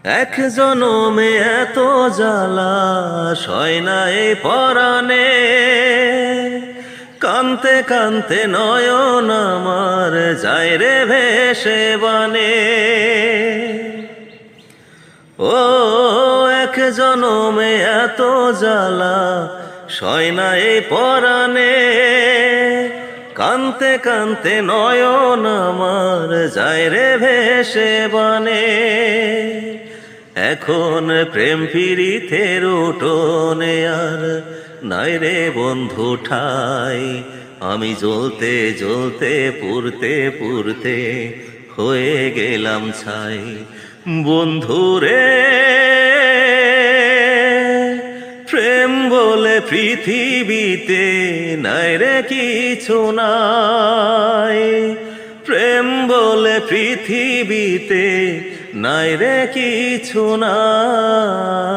এক জনমে এত জ্বালা সয় না এই পরাণে, কান্তে কান্তে নয়ন আমার যায় রে ভেসে বানে। ও এক জনমে এত জ্বালা সয় না এই পরাণে, কান্তে কান্তে নয়ন আমার যায় রে ভেসে বানে। এখন প্রেম পীড়িতের উঠোনে আর নাই রে বন্ধু ঠাই, আমি জ্বলতে জ্বলতে পুড়তে পুড়তে হয়ে গেলাম ছাই। বন্ধু রে প্রেম বলে পৃথিবীতে নাই রে কিছু নাই, প্রেম বলে পৃথিবীতে নাই রে কিছু নাই।